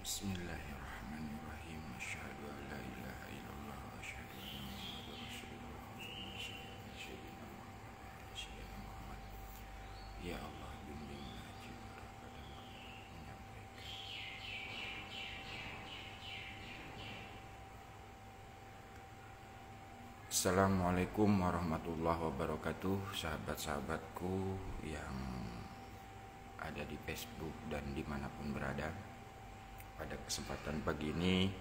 Bismillahirrahmanirrahim. Asyhadu an la ilaha illallah wa asyhadu anna Muhammadar Rasulullah. Allahumma shalli ala sayyidina Muhammad wa ala sayyidina Muhammad. Ya Allah, bimbinglah jiwa kepadamu menyampaikan. Assalamualaikum warahmatullahi wabarakatuh, sahabat-sahabatku yang ada di Facebook dan dimanapun berada. Pada kesempatan pagi ini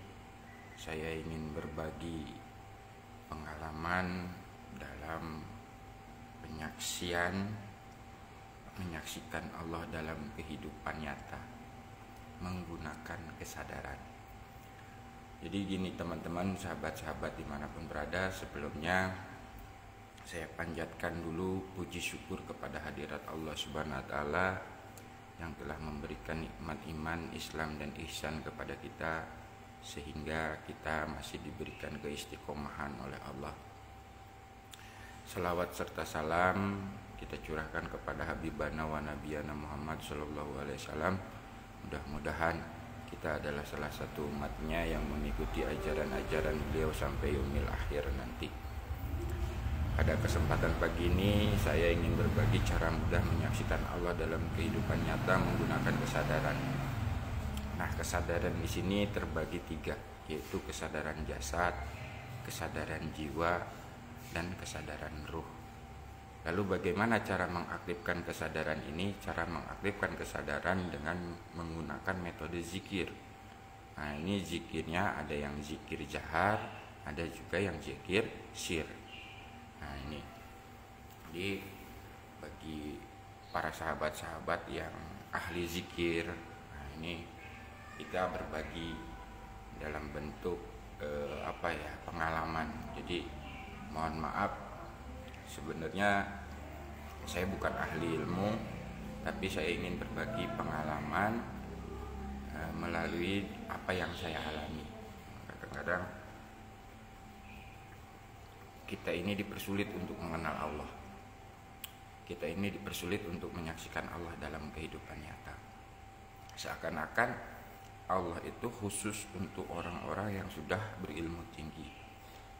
saya ingin berbagi pengalaman dalam menyaksikan Allah dalam kehidupan nyata menggunakan kesadaran. Jadi gini teman-teman, sahabat-sahabat dimanapun berada, sebelumnya saya panjatkan dulu puji syukur kepada hadirat Allah Subhanahu wa Ta'ala yang telah memberikan nikmat iman, Islam dan ihsan kepada kita, sehingga kita masih diberikan keistiqomahan oleh Allah. Salawat serta salam kita curahkan kepada Habibana wa Nabiyana Muhammad sallallahu alaihi wasallam. Mudah-mudahan kita adalah salah satu umatnya yang mengikuti ajaran-ajaran beliau sampai yaumil akhir nanti. Pada kesempatan pagi ini saya ingin berbagi cara mudah menyaksikan Allah dalam kehidupan nyata menggunakan kesadaran. Nah, kesadaran di sini terbagi 3, yaitu kesadaran jasad, kesadaran jiwa, dan kesadaran ruh. Lalu bagaimana cara mengaktifkan kesadaran ini? Cara mengaktifkan kesadaran dengan menggunakan metode zikir. Nah, ini zikirnya ada yang zikir jahar, ada juga yang zikir sir. Nah ini, jadi bagi para sahabat-sahabat yang ahli zikir, nah ini kita berbagi dalam bentuk pengalaman. Jadi mohon maaf, sebenarnya saya bukan ahli ilmu, tapi saya ingin berbagi pengalaman melalui apa yang saya alami. Kadang-kadang kita ini dipersulit untuk mengenal Allah. Kita ini dipersulit untuk menyaksikan Allah dalam kehidupan nyata. Seakan-akan Allah itu khusus untuk orang-orang yang sudah berilmu tinggi.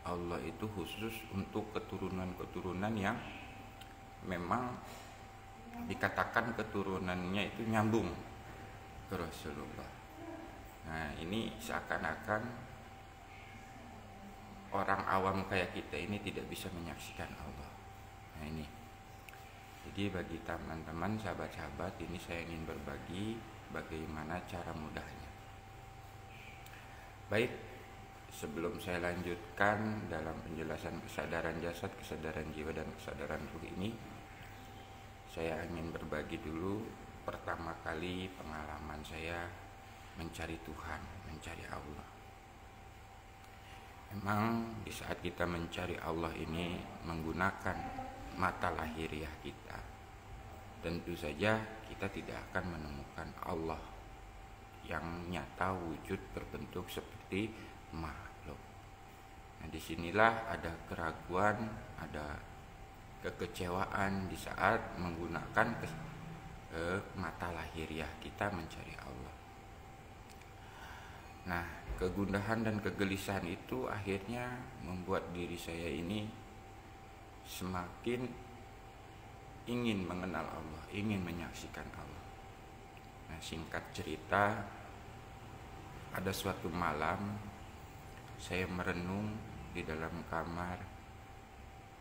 Allah itu khusus untuk keturunan-keturunan yang memang dikatakan keturunannya itu nyambung ke Rasulullah. Nah, ini seakan-akan orang awam kayak kita ini tidak bisa menyaksikan Allah. Nah ini, jadi bagi teman-teman, sahabat-sahabat, ini saya ingin berbagi bagaimana cara mudahnya. Baik, sebelum saya lanjutkan dalam penjelasan kesadaran jasad, kesadaran jiwa, dan kesadaran ruh ini, saya ingin berbagi dulu pertama kali pengalaman saya mencari Tuhan, mencari Allah. Memang di saat kita mencari Allah ini menggunakan mata lahiriah kita, tentu saja kita tidak akan menemukan Allah yang nyata wujud berbentuk seperti makhluk. Nah, disinilah ada keraguan, ada kekecewaan di saat menggunakan mata lahiriah kita mencari Allah. Nah, kegundahan dan kegelisahan itu akhirnya membuat diri saya ini semakin ingin mengenal Allah, ingin menyaksikan Allah. Nah, singkat cerita, ada suatu malam saya merenung di dalam kamar,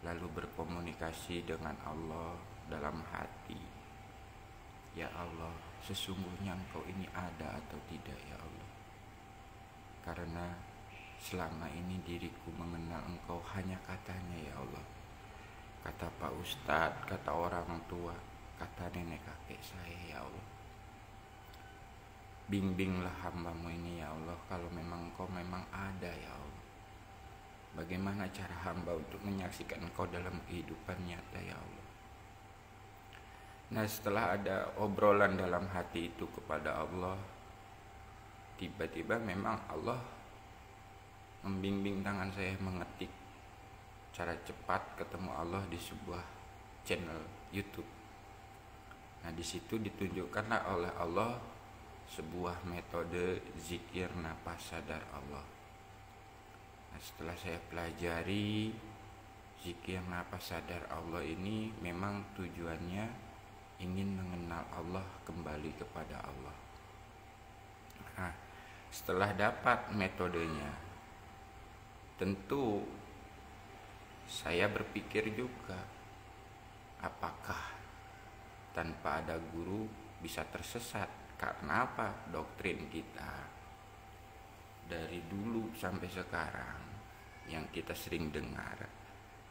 lalu berkomunikasi dengan Allah dalam hati. Ya Allah, sesungguhnya Engkau ini ada atau tidak ya Allah? Karena selama ini diriku mengenal Engkau hanya katanya ya Allah, kata Pak Ustadz, kata orang tua, kata nenek kakek saya ya Allah. Bimbinglah hamba-Mu ini ya Allah, kalau memang Engkau memang ada ya Allah. Bagaimana cara hamba untuk menyaksikan Engkau dalam kehidupan nyata ya Allah? Nah, setelah ada obrolan dalam hati itu kepada Allah, tiba-tiba memang Allah membimbing tangan saya mengetik cara cepat ketemu Allah di sebuah channel YouTube. Nah, di situ ditunjukkanlah oleh Allah sebuah metode zikir napas sadar Allah. Nah, setelah saya pelajari zikir napas sadar Allah ini memang tujuannya ingin mengenal Allah, kembali kepada Allah. Nah, setelah dapat metodenya, tentu saya berpikir juga, apakah tanpa ada guru bisa tersesat? Karena apa? Doktrin kita dari dulu sampai sekarang yang kita sering dengar,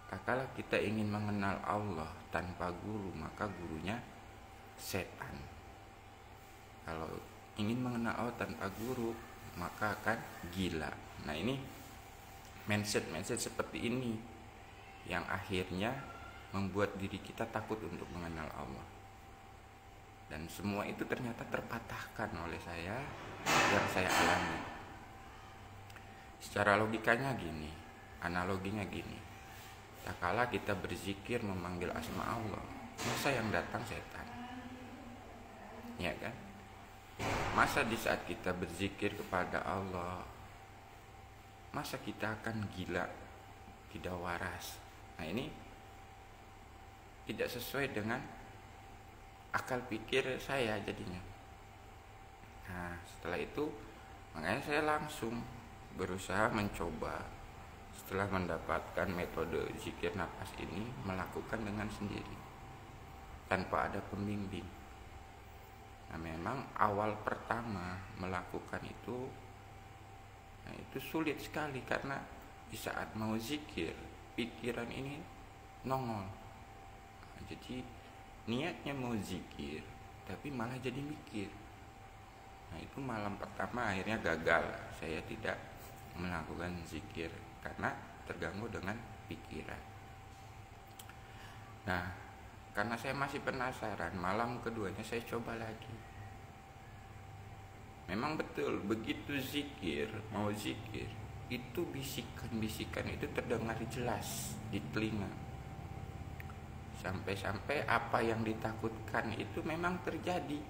kalau kita ingin mengenal Allah tanpa guru, maka gurunya setan. Kalau ingin mengenal Allah tanpa guru, maka akan gila. Nah, ini mindset seperti ini yang akhirnya membuat diri kita takut untuk mengenal Allah. Dan semua itu ternyata terpatahkan oleh saya, yang saya alami. Secara logikanya gini, analoginya gini. Tak kala kita berzikir memanggil asma Allah, masa yang datang setan? Ya kan? Masa di saat kita berzikir kepada Allah, masa kita akan gila, tidak waras? Nah, ini tidak sesuai dengan akal pikir saya jadinya. Nah, setelah itu makanya saya langsung berusaha mencoba, setelah mendapatkan metode zikir nafas ini, melakukan dengan sendiri tanpa ada pembimbing. Nah, memang awal pertama melakukan itu, nah itu sulit sekali karena di saat mau zikir pikiran ini nongol. Nah, jadi niatnya mau zikir tapi malah jadi mikir. Nah, itu malam pertama akhirnya gagal, saya tidak melakukan zikir karena terganggu dengan pikiran. Nah, karena saya masih penasaran, malam keduanya saya coba lagi. Memang betul, begitu zikir, mau zikir, itu bisikan-bisikan itu terdengar jelas di telinga. Sampai-sampai apa yang ditakutkan itu memang terjadi.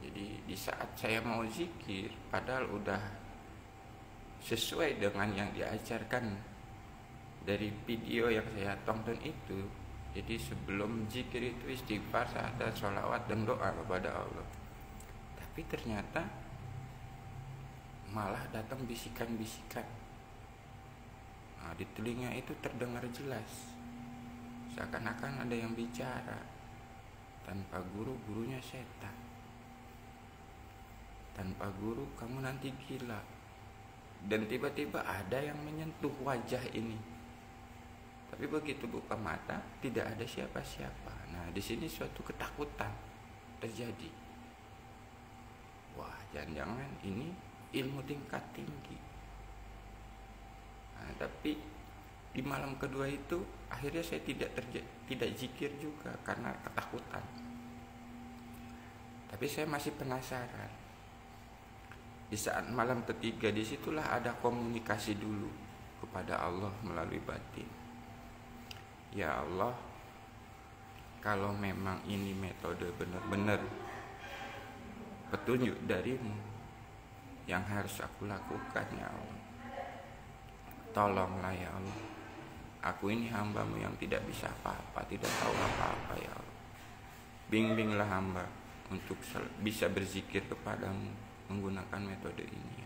Jadi di saat saya mau zikir, padahal udah sesuai dengan yang diajarkan dari video yang saya tonton itu. Jadi sebelum zikir itu istighfar, syahadat, sholawat, dan doa kepada Allah. Tapi ternyata malah datang bisikan-bisikan. Nah, di telinga itu terdengar jelas, seakan-akan ada yang bicara. Tanpa guru, gurunya setan. Tanpa guru kamu nanti gila. Dan tiba-tiba ada yang menyentuh wajah ini. Tapi begitu buka mata, tidak ada siapa-siapa. Nah, di sini suatu ketakutan terjadi. Wah, jangan-jangan ini ilmu tingkat tinggi. Nah, tapi di malam kedua itu akhirnya saya tidak zikir juga karena ketakutan. Tapi saya masih penasaran. Di saat malam ketiga, disitulah ada komunikasi dulu kepada Allah melalui batin. Ya Allah, kalau memang ini metode benar-benar petunjuk darimu yang harus aku lakukan, ya Allah, tolonglah ya Allah. Aku ini hamba-Mu yang tidak bisa apa-apa, tidak tahu apa-apa, ya Allah. Bimbinglah hamba untuk bisa berzikir kepadamu menggunakan metode ini.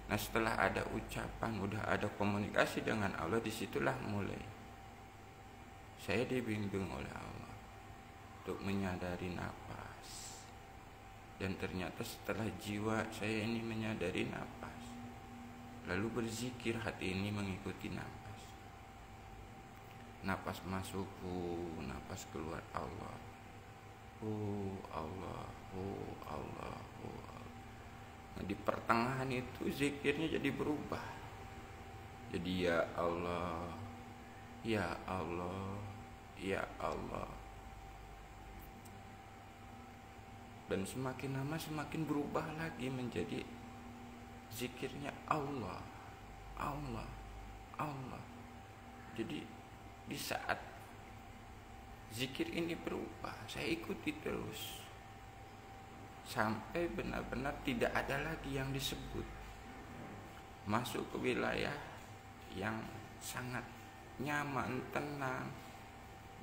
Nah, setelah ada ucapan, udah ada komunikasi dengan Allah, disitulah mulai saya dibimbing oleh Allah untuk menyadari nafas. Dan ternyata setelah jiwa saya ini menyadari nafas, lalu berzikir, hati ini mengikuti nafas. Nafas masuk, nafas keluar, Allah, Allah, Allah, Allah. Nah, di pertengahan itu zikirnya jadi berubah. Jadi ya Allah, ya Allah, ya Allah. Dan semakin lama semakin berubah lagi menjadi zikirnya Allah, Allah, Allah. Jadi di saat zikir ini berubah, saya ikuti terus. sampai benar-benar tidak ada lagi yang disebut, masuk ke wilayah yang sangat nyaman, tenang,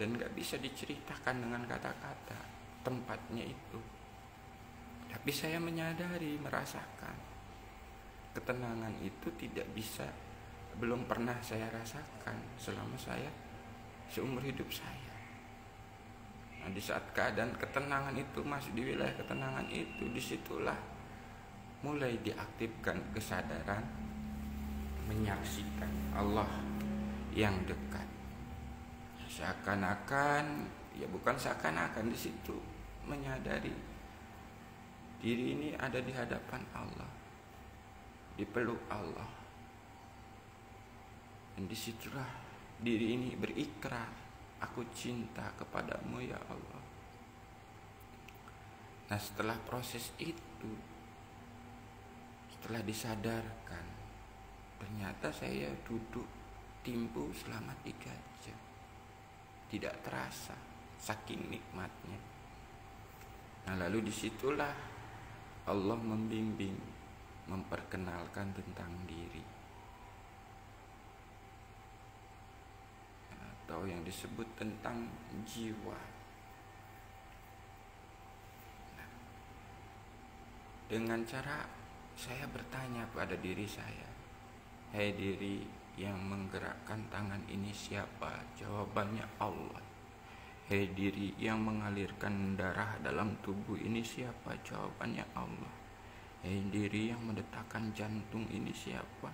dan gak bisa diceritakan dengan kata-kata tempatnya itu. Tapi saya menyadari, merasakan ketenangan itu tidak bisa, belum pernah saya rasakan selama saya seumur hidup saya. Nah, di saat keadaan ketenangan itu, masuk di wilayah ketenangan itu, disitulah mulai diaktifkan kesadaran menyaksikan Allah yang dekat. Seakan-akan, ya bukan seakan-akan, di situ menyadari diri ini ada di hadapan Allah, dipeluk Allah, dan disitulah diri ini berikrar, aku cinta kepadamu ya Allah. Nah, setelah proses itu, setelah disadarkan, ternyata saya duduk timbu selama 3 jam, tidak terasa saking nikmatnya. Nah, lalu disitulah Allah membimbing, memperkenalkan tentang diri, atau yang disebut tentang jiwa. Nah, dengan cara saya bertanya pada diri saya, hai diri yang menggerakkan tangan ini siapa? Jawabannya Allah. Hei diri yang mengalirkan darah dalam tubuh ini siapa? Jawabannya Allah. Hei diri yang mendetakkan jantung ini siapa?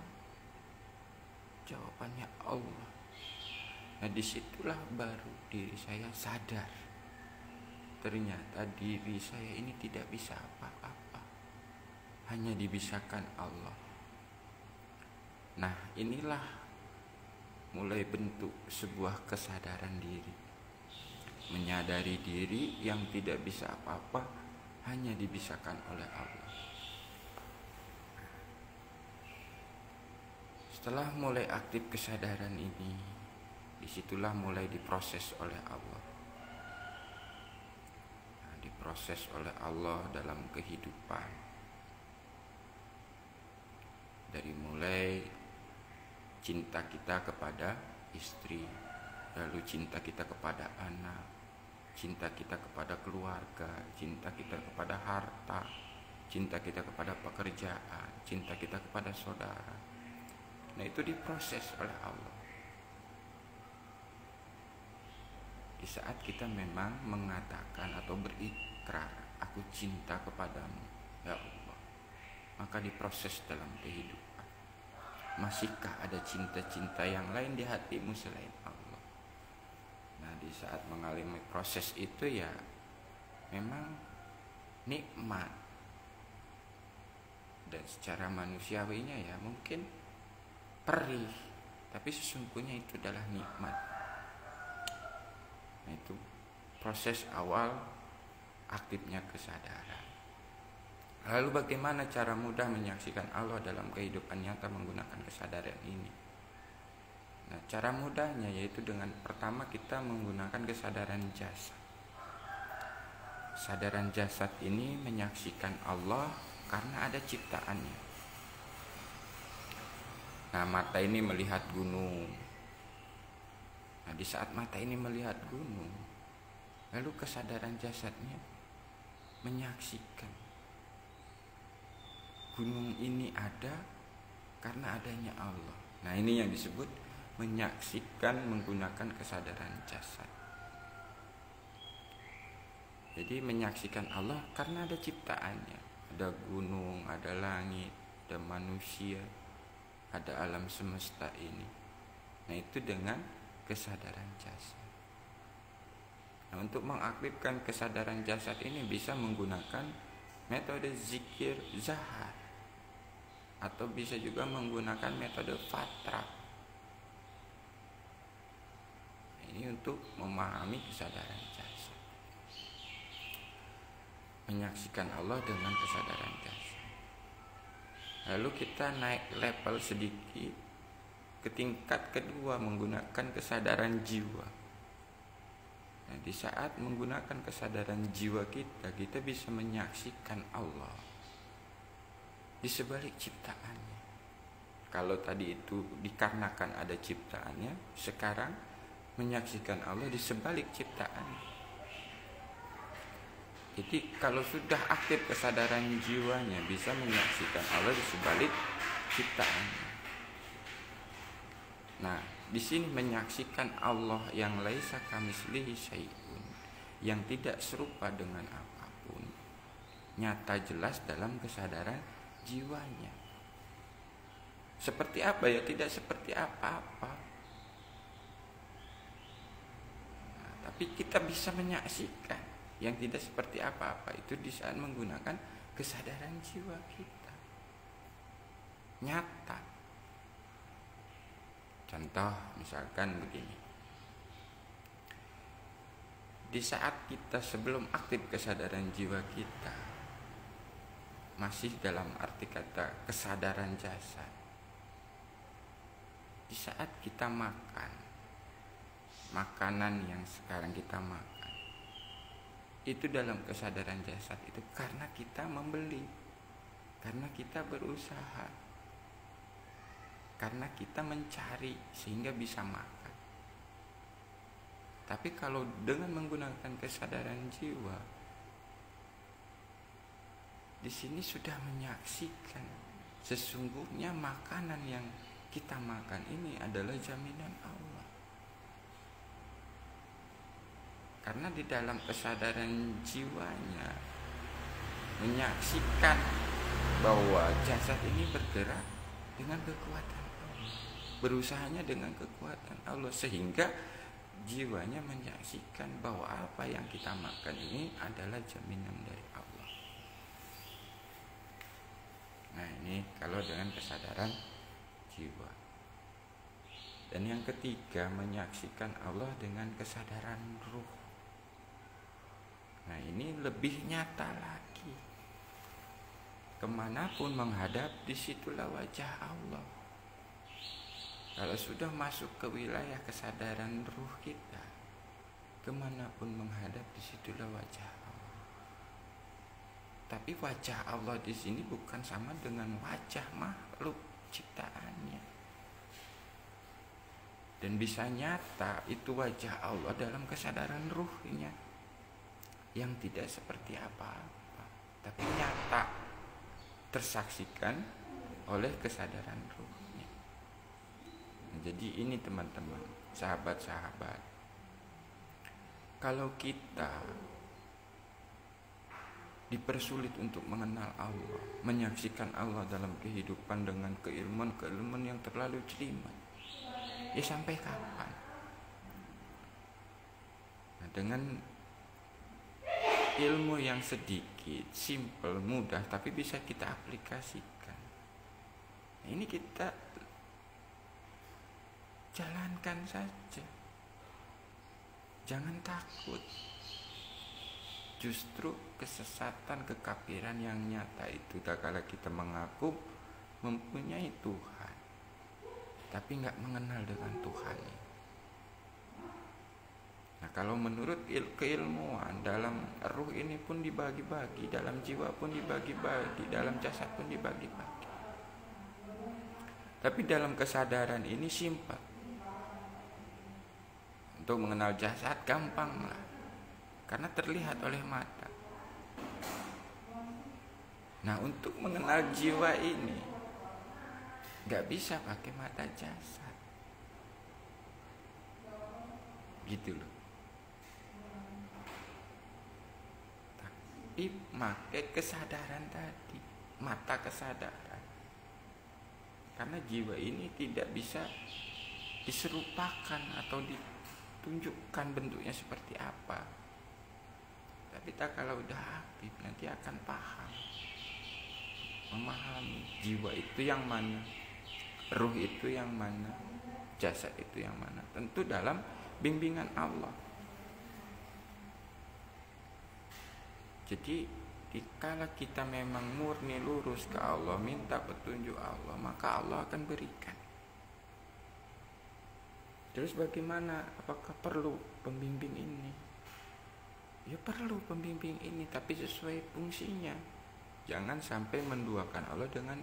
Jawabannya Allah. Nah, disitulah baru diri saya sadar, ternyata diri saya ini tidak bisa apa-apa, hanya dibisakan Allah. Nah, inilah mulai bentuk sebuah kesadaran diri, menyadari diri yang tidak bisa apa-apa, hanya dibisakan oleh Allah. Setelah mulai aktif kesadaran ini, disitulah mulai diproses oleh Allah. Nah, diproses oleh Allah dalam kehidupan, dari mulai cinta kita kepada istri, lalu cinta kita kepada anak, cinta kita kepada keluarga, cinta kita kepada harta, cinta kita kepada pekerjaan, cinta kita kepada saudara. Nah, itu diproses oleh Allah. Di saat kita memang mengatakan atau berikrar, aku cinta kepadamu ya Allah, maka diproses dalam kehidupan. Masihkah ada cinta-cinta yang lain di hatimu selain Allah? Nah, di saat mengalami proses itu ya memang nikmat, dan secara manusiawinya ya mungkin perih, tapi sesungguhnya itu adalah nikmat. Nah, itu proses awal aktifnya kesadaran. Lalu bagaimana cara mudah menyaksikan Allah dalam kehidupan nyata menggunakan kesadaran ini? Nah, cara mudahnya yaitu dengan pertama kita menggunakan kesadaran jasad. Kesadaran jasad ini menyaksikan Allah karena ada ciptaannya. Nah, mata ini melihat gunung. Nah, di saat mata ini melihat gunung, lalu kesadaran jasadnya menyaksikan gunung ini ada karena adanya Allah. Nah, ini yang disebut menyaksikan menggunakan kesadaran jasad. Jadi menyaksikan Allah karena ada ciptaannya, ada gunung, ada langit, ada manusia, ada alam semesta ini. Nah, itu dengan kesadaran jasad. Nah, untuk mengaktifkan kesadaran jasad ini bisa menggunakan metode zikir zahar, atau bisa juga menggunakan metode fatra. Ini untuk memahami kesadaran jasad, menyaksikan Allah dengan kesadaran jasad. Lalu kita naik level sedikit ke tingkat kedua menggunakan kesadaran jiwa. Nah, di saat menggunakan kesadaran jiwa kita, kita bisa menyaksikan Allah di sebalik ciptaannya. Kalau tadi itu dikarenakan ada ciptaannya, sekarang menyaksikan Allah di sebalik ciptaannya. Jadi kalau sudah aktif kesadaran jiwanya, bisa menyaksikan Allah di sebalik ciptaannya. Nah, di sini menyaksikan Allah yang laisa kamitslihi syai'un, yang tidak serupa dengan apapun, nyata jelas dalam kesadaran jiwanya. Seperti apa ya? Tidak seperti apa-apa. Nah, tapi kita bisa menyaksikan yang tidak seperti apa-apa itu di saat menggunakan kesadaran jiwa kita. Nyata. Contoh misalkan begini. Di saat kita sebelum aktif kesadaran jiwa kita, masih dalam arti kata kesadaran jasad. Di saat kita makan makanan yang sekarang kita makan, itu dalam kesadaran jasad itu karena kita membeli, karena kita berusaha, karena kita mencari sehingga bisa makan. Tapi kalau dengan menggunakan kesadaran jiwa, di sini sudah menyaksikan sesungguhnya makanan yang kita makan ini adalah jaminan Allah. Karena di dalam kesadaran jiwanya menyaksikan bahwa jasad ini bergerak dengan kekuatan Allah, berusahanya dengan kekuatan Allah, sehingga jiwanya menyaksikan bahwa apa yang kita makan ini adalah jaminan dari Allah. Nah, ini kalau dengan kesadaran jiwa. Dan yang ketiga, menyaksikan Allah dengan kesadaran ruh. Nah, ini lebih nyata lagi. Kemanapun menghadap, disitulah wajah Allah. Kalau sudah masuk ke wilayah kesadaran ruh kita, kemanapun menghadap, disitulah wajah Allah. Tapi wajah Allah di sini bukan sama dengan wajah makhluk ciptaannya. Dan bisa nyata itu wajah Allah dalam kesadaran ruhnya, yang tidak seperti apa-apa, tapi nyata tersaksikan oleh kesadaran ruhnya. Nah, jadi ini teman-teman, sahabat-sahabat, kalau kita dipersulit untuk mengenal Allah, menyaksikan Allah dalam kehidupan dengan keilmuan yang terlalu jelimet, ya sampai kapan? Nah, dengan ilmu yang sedikit, simple, mudah, tapi bisa kita aplikasikan. Nah, ini kita jalankan saja. Jangan takut. Justru kesesatan, kekafiran yang nyata itu tak kala kita mengaku mempunyai Tuhan, tapi nggak mengenal dengan Tuhan. Nah, kalau menurut keilmuan, dalam ruh ini pun dibagi-bagi, dalam jiwa pun dibagi-bagi, dalam jasad pun dibagi-bagi. Tapi dalam kesadaran ini simpel. Untuk mengenal jasad gampang lah, karena terlihat oleh mata. Nah, untuk mengenal jiwa ini nggak bisa pakai mata jasad, gitu loh. Tapi pakai kesadaran tadi, mata kesadaran. Karena jiwa ini tidak bisa diserupakan atau ditunjukkan bentuknya seperti apa. Tapi tak kalau udah aktif nanti akan paham, memahami jiwa itu yang mana, ruh itu yang mana, jasad itu yang mana. Tentu dalam bimbingan Allah. Jadi dikala kita memang murni lurus ke Allah, minta petunjuk Allah, maka Allah akan berikan. Terus bagaimana? Apakah perlu pembimbing ini? Ya perlu pembimbing ini, tapi sesuai fungsinya. Jangan sampai menduakan Allah dengan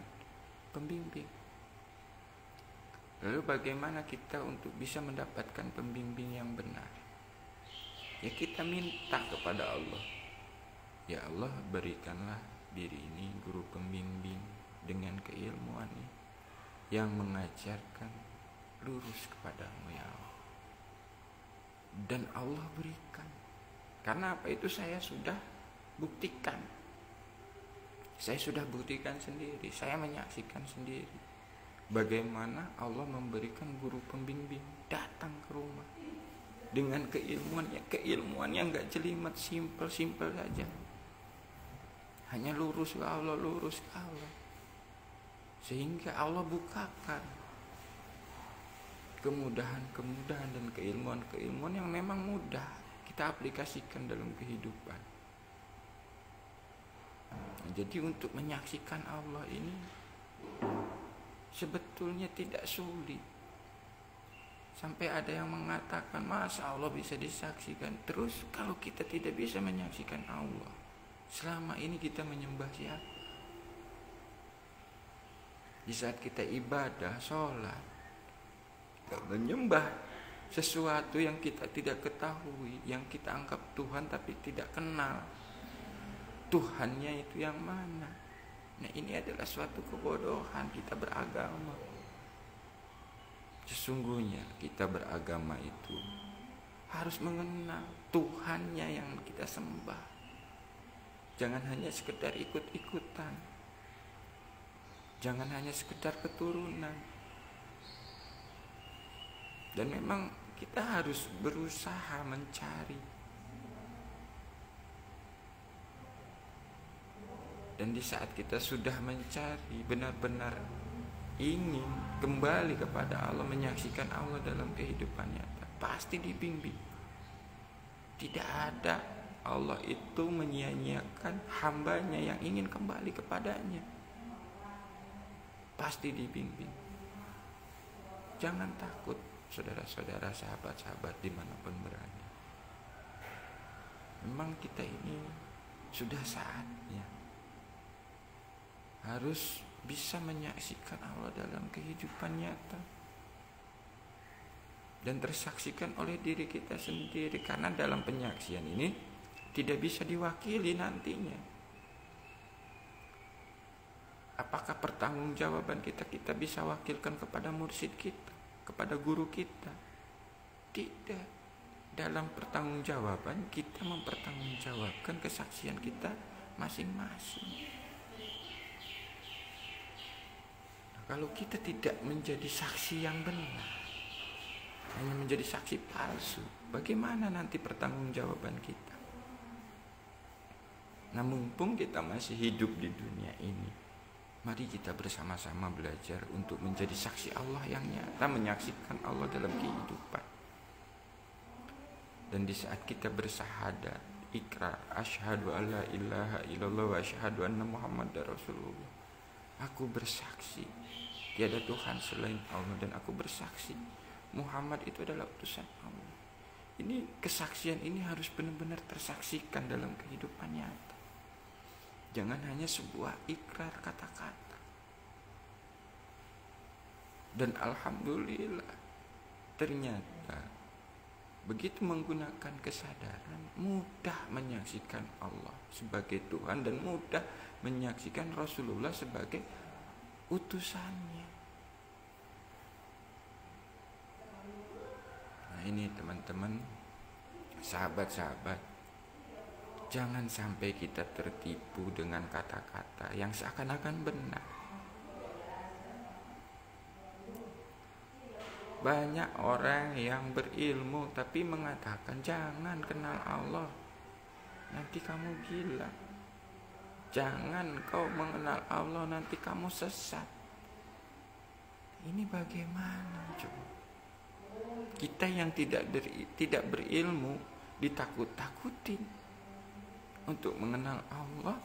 pembimbing. Lalu bagaimana kita untuk bisa mendapatkan pembimbing yang benar? Ya kita minta kepada Allah. Ya Allah, berikanlah diri ini guru pembimbing dengan keilmuannya yang mengajarkan lurus kepadamu ya Allah. Dan Allah berikan. Karena apa itu saya sudah buktikan. Saya sudah buktikan sendiri, saya menyaksikan sendiri bagaimana Allah memberikan guru pembimbing datang ke rumah dengan keilmuan yang gak jelimet, simpel saja. Hanya lurus ke Allah. Sehingga Allah bukakan kemudahan dan keilmuan yang memang mudah kita aplikasikan dalam kehidupan. Jadi untuk menyaksikan Allah ini sebetulnya tidak sulit. Sampai ada yang mengatakan, masa Allah bisa disaksikan? Terus kalau kita tidak bisa menyaksikan Allah, selama ini kita menyembah siapa? Di saat kita ibadah, sholat, kita menyembah sesuatu yang kita tidak ketahui, yang kita anggap Tuhan tapi tidak kenal Tuhannya itu yang mana. Nah ini adalah suatu kebodohan kita beragama. Sesungguhnya kita beragama itu harus mengenal Tuhannya yang kita sembah. Jangan hanya sekedar ikut-ikutan, jangan hanya sekedar keturunan. Dan memang kita harus berusaha mencari. Dan di saat kita sudah mencari, benar-benar ingin kembali kepada Allah, menyaksikan Allah dalam kehidupan nyata, pasti dibimbing. Tidak ada Allah itu menyia-nyiakan hambanya yang ingin kembali kepadanya. Pasti dibimbing. Jangan takut, saudara-saudara, sahabat-sahabat dimanapun berada. Memang kita ini sudah saatnya harus bisa menyaksikan Allah dalam kehidupan nyata dan tersaksikan oleh diri kita sendiri. Karena dalam penyaksian ini tidak bisa diwakili nantinya. Apakah pertanggungjawaban kita bisa wakilkan kepada mursyid kita, kepada guru kita? Tidak. Dalam pertanggungjawaban kita mempertanggungjawabkan kesaksian kita masing-masing. Nah, kalau kita tidak menjadi saksi yang benar, hanya menjadi saksi palsu, bagaimana nanti pertanggungjawaban kita? Nah, mumpung kita masih hidup di dunia ini, mari kita bersama-sama belajar untuk menjadi saksi Allah yang nyata, menyaksikan Allah dalam kehidupan. Dan di saat kita bersahadat, ikrar, asyhadu alla ilaha illallah wa asyhadu anna muhammadar rasulullah. Aku bersaksi tiada Tuhan selain Allah, dan aku bersaksi Muhammad itu adalah utusan Allah. Ini kesaksian ini harus benar-benar tersaksikan dalam kehidupan nyata. Jangan hanya sebuah ikrar kata-kata. Dan alhamdulillah, ternyata begitu menggunakan kesadaran, mudah menyaksikan Allah sebagai Tuhan dan mudah menyaksikan Rasulullah sebagai utusannya. Nah ini teman-teman, sahabat-sahabat, jangan sampai kita tertipu dengan kata-kata yang seakan-akan benar. Banyak orang yang berilmu tapi mengatakan jangan kenal Allah, nanti kamu gila. Jangan kau mengenal Allah, nanti kamu sesat. Ini bagaimana coba? Kita yang tidak berilmu ditakut-takutin untuk mengenal Allah,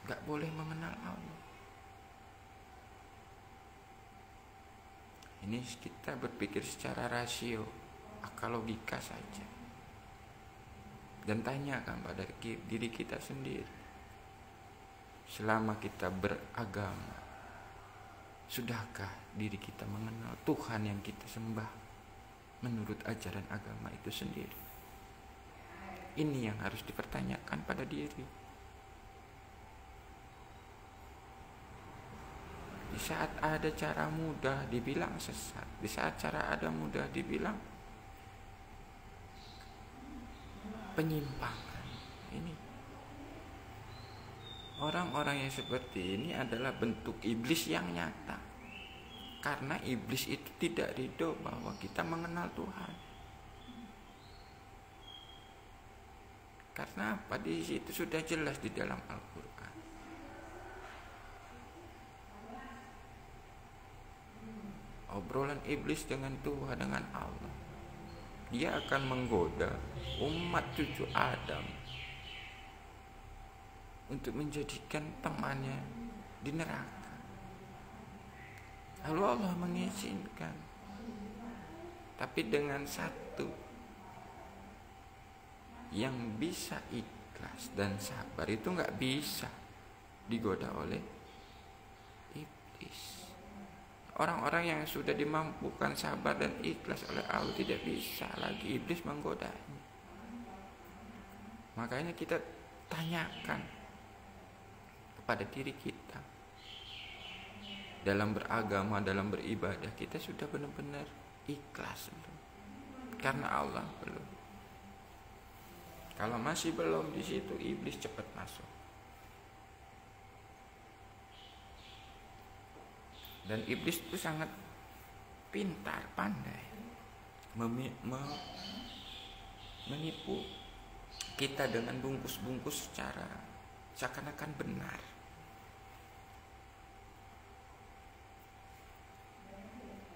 gak boleh mengenal Allah. Ini kita berpikir secara rasio, akal logika saja. Dan tanyakan pada diri kita sendiri, selama kita beragama, sudahkah diri kita mengenal Tuhan yang kita sembah menurut ajaran agama itu sendiri? Ini yang harus dipertanyakan pada diri. Di saat ada cara mudah dibilang sesat, di saat cara ada mudah dibilang penyimpangan. Ini orang-orang yang seperti ini adalah bentuk iblis yang nyata. Karena iblis itu tidak ridho bahwa kita mengenal Tuhan. Karena apa? Di situ sudah jelas di dalam Al-Quran. Obrolan iblis dengan Tuhan, dengan Allah. Dia akan menggoda umat cucu Adam untuk menjadikan temannya di neraka. Lalu Allah mengizinkan. Tapi dengan satu, yang bisa ikhlas dan sabar itu gak bisa digoda oleh iblis. Orang-orang yang sudah dimampukan sabar dan ikhlas oleh Allah tidak bisa lagi iblis menggodanya. Makanya kita tanyakan kepada diri kita, dalam beragama, dalam beribadah, kita sudah benar-benar ikhlas belum? Karena Allah belum. Kalau masih belum, di situ iblis cepat masuk. Dan iblis itu sangat pintar, pandai menipu kita dengan bungkus-bungkus secara seakan-akan benar.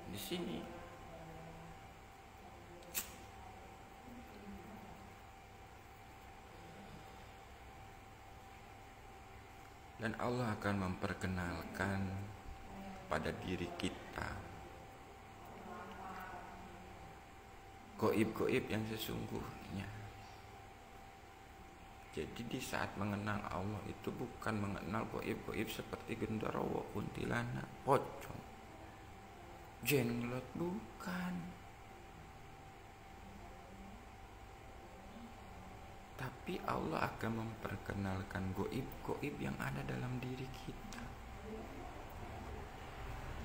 Di sini dan Allah akan memperkenalkan pada diri kita goib-goib yang sesungguhnya. Jadi di saat mengenal Allah itu bukan mengenal goib-goib seperti genderuwo, kuntilanak, pocong, jenglot, bukan. Tapi Allah akan memperkenalkan goib-goib yang ada dalam diri kita.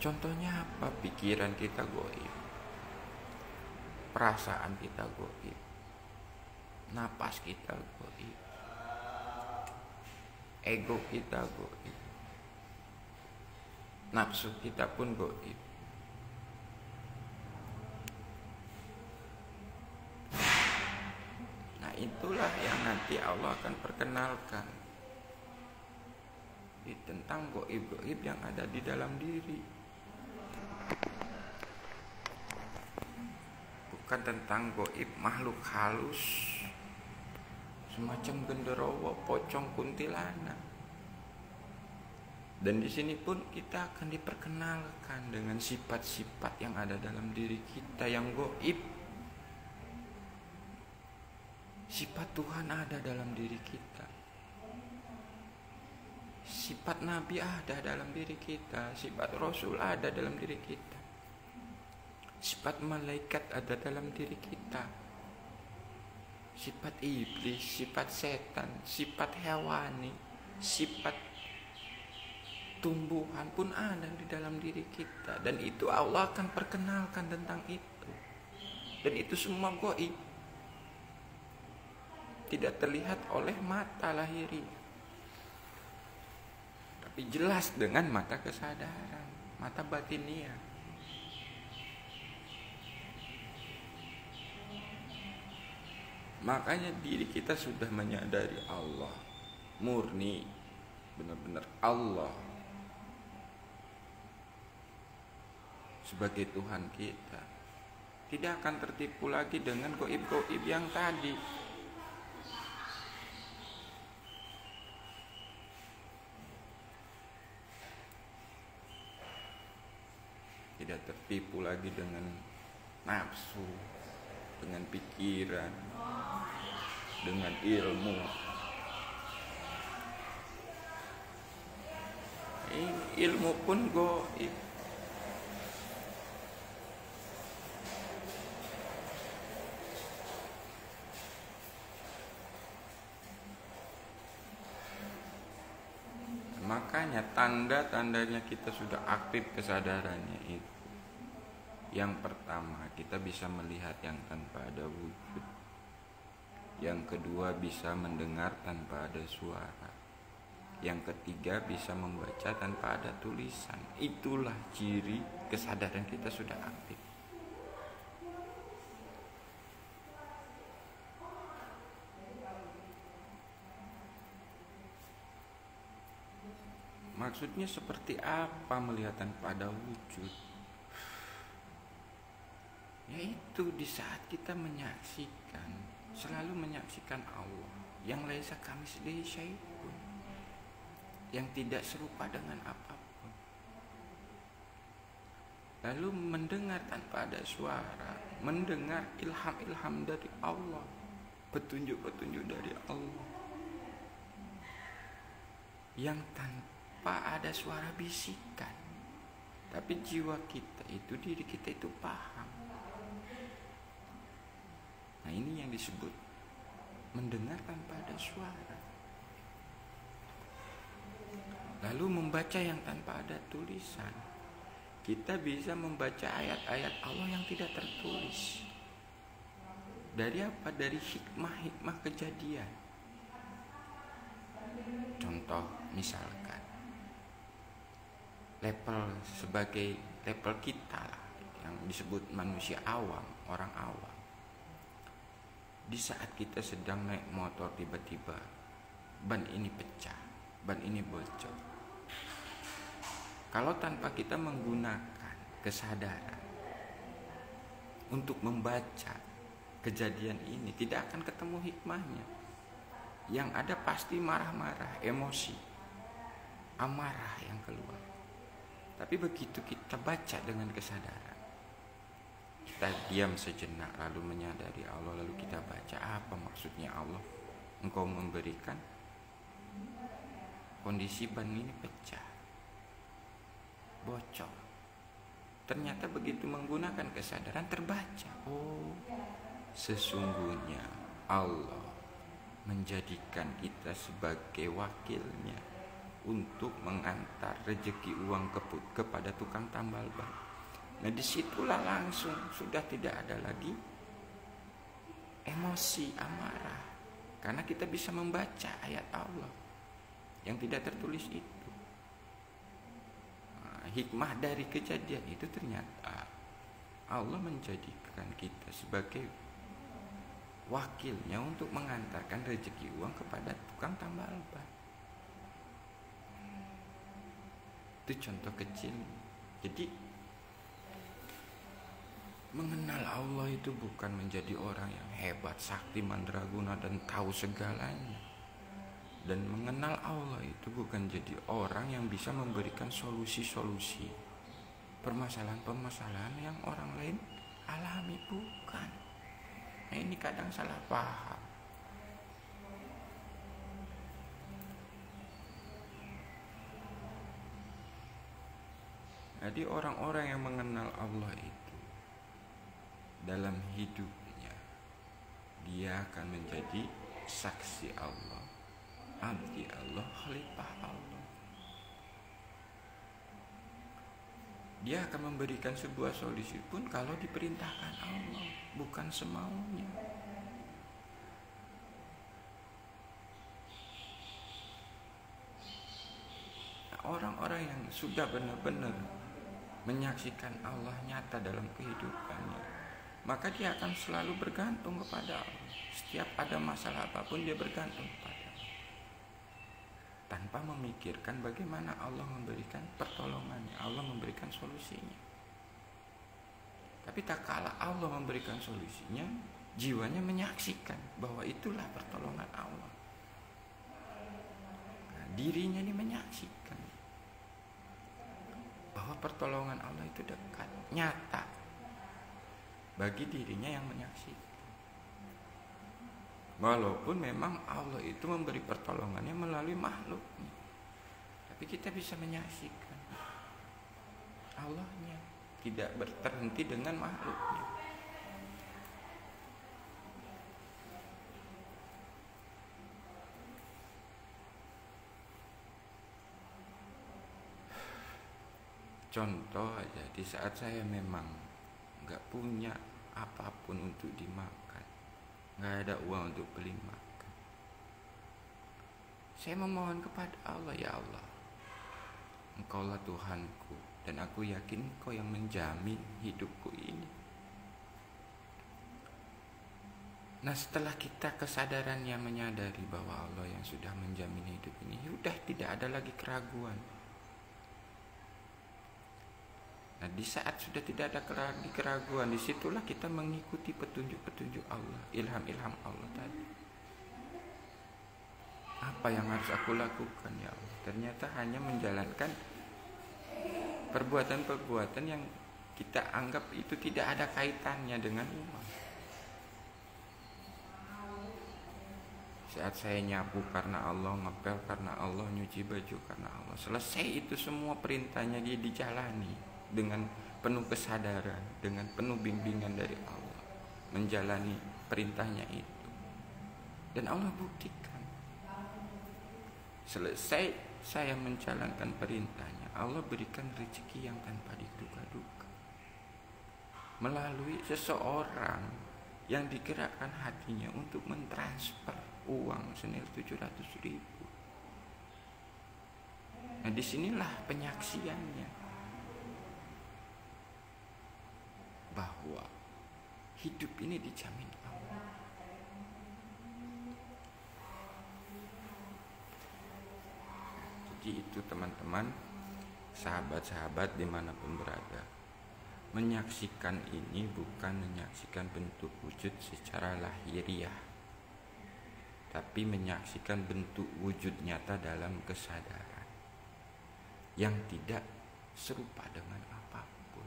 Contohnya apa? Pikiran kita goib, perasaan kita goib, napas kita goib, ego kita goib, nafsu kita pun goib. Nah itulah yang nanti Allah akan perkenalkan tentang goib-goib yang ada di dalam diri. Bukan tentang goib makhluk halus semacam genderuwo, pocong, kuntilanak. Dan di sini pun kita akan diperkenalkan dengan sifat-sifat yang ada dalam diri kita yang goib. Sifat Tuhan ada dalam diri kita. Sifat Nabi ada dalam diri kita. Sifat Rasul ada dalam diri kita. Sifat malaikat ada dalam diri kita. Sifat iblis, sifat setan, sifat hewani, sifat tumbuhan pun ada di dalam diri kita. Dan itu Allah akan perkenalkan tentang itu. Dan itu semua gaib, tidak terlihat oleh mata lahiri, tapi jelas dengan mata kesadaran, mata batiniah. Makanya diri kita sudah menyadari Allah murni, benar-benar Allah sebagai Tuhan kita. Tidak akan tertipu lagi dengan goib-goib yang tadi. Tidak tertipu lagi dengan nafsu, dengan pikiran, dengan ilmu. Ilmu pun gaib. Makanya tanda-tandanya kita sudah aktif kesadarannya itu. Yang pertama, kita bisa melihat yang tanpa ada wujud. Yang kedua, bisa mendengar tanpa ada suara. Yang ketiga, bisa membaca tanpa ada tulisan. Itulah ciri kesadaran kita sudah aktif. Maksudnya seperti apa melihat tanpa ada wujud? Yaitu di saat kita menyaksikan, selalu menyaksikan Allah yang laisa kamitslihi syai'un, yang tidak serupa dengan apapun. Lalu mendengar tanpa ada suara, mendengar ilham-ilham dari Allah, petunjuk-petunjuk dari Allah, yang tanpa ada suara bisikan, tapi jiwa kita itu, diri kita itu paham. Nah, ini yang disebut mendengar tanpa ada suara. Lalu membaca yang tanpa ada tulisan. Kita bisa membaca ayat-ayat Allah yang tidak tertulis. Dari apa? Dari hikmah-hikmah kejadian. Contoh misalkan sebagai level kita lah, yang disebut manusia awam, orang awam. Di saat kita sedang naik motor, tiba-tiba ban ini pecah, ban ini bocor. Kalau tanpa kita menggunakan kesadaran untuk membaca kejadian ini, tidak akan ketemu hikmahnya. Yang ada pasti marah-marah, emosi, amarah yang keluar. Tapi begitu kita baca dengan kesadaran, kita diam sejenak, lalu menyadari Allah, lalu kita baca apa maksudnya Allah. Engkau memberikan kondisi ban ini pecah, bocor. Ternyata begitu menggunakan kesadaran terbaca, oh sesungguhnya Allah menjadikan kita sebagai wakilnya untuk mengantar rezeki uang kepada tukang tambal ban. Nah, disitulah langsung sudah tidak ada lagi emosi, amarah, karena kita bisa membaca ayat Allah yang tidak tertulis itu. Nah, hikmah dari kejadian itu ternyata Allah menjadikan kita sebagai wakilnya untuk mengantarkan rezeki uang kepada tukang tambal ban. Itu contoh kecil. Jadi mengenal Allah itu bukan menjadi orang yang hebat, sakti, mandraguna dan tahu segalanya. Dan mengenal Allah itu bukan jadi orang yang bisa memberikan solusi-solusi permasalahan-permasalahan yang orang lain alami, bukan. Nah, ini kadang salah paham. Jadi orang-orang yang mengenal Allah itu dalam hidupnya, dia akan menjadi saksi Allah, abdi Allah, khalifah Allah. Dia akan memberikan sebuah solusi pun kalau diperintahkan Allah, bukan semaunya. Nah, orang-orang yang sudah benar-benar menyaksikan Allah nyata dalam kehidupannya, maka dia akan selalu bergantung kepada Allah. Setiap ada masalah apapun dia bergantung kepada Allah, tanpa memikirkan bagaimana Allah memberikan pertolongannya, Allah memberikan solusinya. Tapi tak kala Allah memberikan solusinya, jiwanya menyaksikan bahwa itulah pertolongan Allah. Nah, dirinya ini menyaksikan bahwa pertolongan Allah itu dekat, nyata bagi dirinya yang menyaksikan. Walaupun memang Allah itu memberi pertolongannya melalui makhluknya, tapi kita bisa menyaksikan Allahnya, tidak berhenti dengan makhluknya. Contoh aja, di saat saya memang nggak punya apapun untuk dimakan, nggak ada uang untuk beli makan, saya memohon kepada Allah, ya Allah, Engkaulah Tuhanku, dan aku yakin Engkau yang menjamin hidupku ini. Nah, setelah kita kesadarannya menyadari bahwa Allah yang sudah menjamin hidup ini, sudah tidak ada lagi keraguan. Nah, di saat sudah tidak ada keraguan, disitulah kita mengikuti petunjuk-petunjuk Allah, ilham-ilham Allah tadi. Apa yang harus aku lakukan, ya Allah? Ternyata hanya menjalankan perbuatan-perbuatan yang kita anggap itu tidak ada kaitannya dengan uang. Saat saya nyapu karena Allah, ngepel karena Allah, nyuci baju karena Allah, selesai itu semua perintahnya dia dijalani dengan penuh kesadaran, dengan penuh bimbingan dari Allah, menjalani perintahnya itu. Dan Allah buktikan, selesai saya menjalankan perintahnya, Allah berikan rezeki yang tanpa diduga-duga, melalui seseorang yang digerakkan hatinya untuk mentransfer uang senilai 700.000. Nah, disinilah penyaksiannya bahwa hidup ini dijamin Allah. Jadi itu teman-teman, sahabat-sahabat dimanapun berada, menyaksikan ini bukan menyaksikan bentuk wujud secara lahiriah, tapi menyaksikan bentuk wujud nyata dalam kesadaran yang tidak serupa dengan apapun.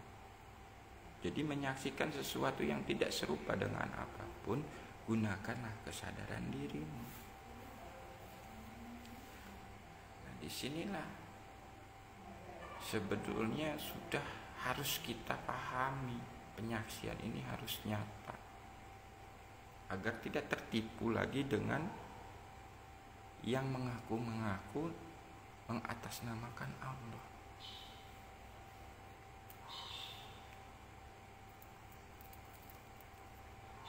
Jadi menyaksikan sesuatu yang tidak serupa dengan apapun, gunakanlah kesadaran dirimu. Nah, disinilah sebetulnya sudah harus kita pahami, penyaksian ini harus nyata, agar tidak tertipu lagi dengan yang mengaku-mengaku mengatasnamakan Allah.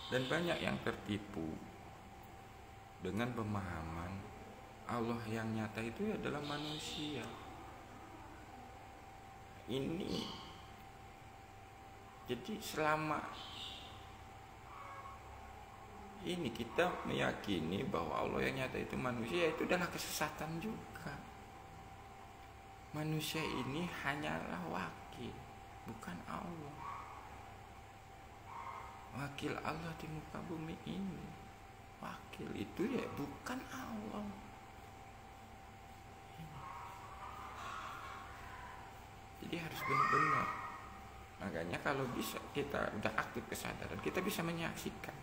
Dan banyak yang tertipu dengan pemahaman Allah yang nyata itu adalah manusia. Ini jadi selama ini kita meyakini bahwa Allah yang nyata itu manusia, itu adalah kesesatan juga. Manusia ini hanyalah wakil, bukan Allah. Wakil Allah di muka bumi ini, wakil itu ya bukan Allah. Jadi harus benar-benar. Makanya kalau bisa kita udah aktif kesadaran, kita bisa menyaksikan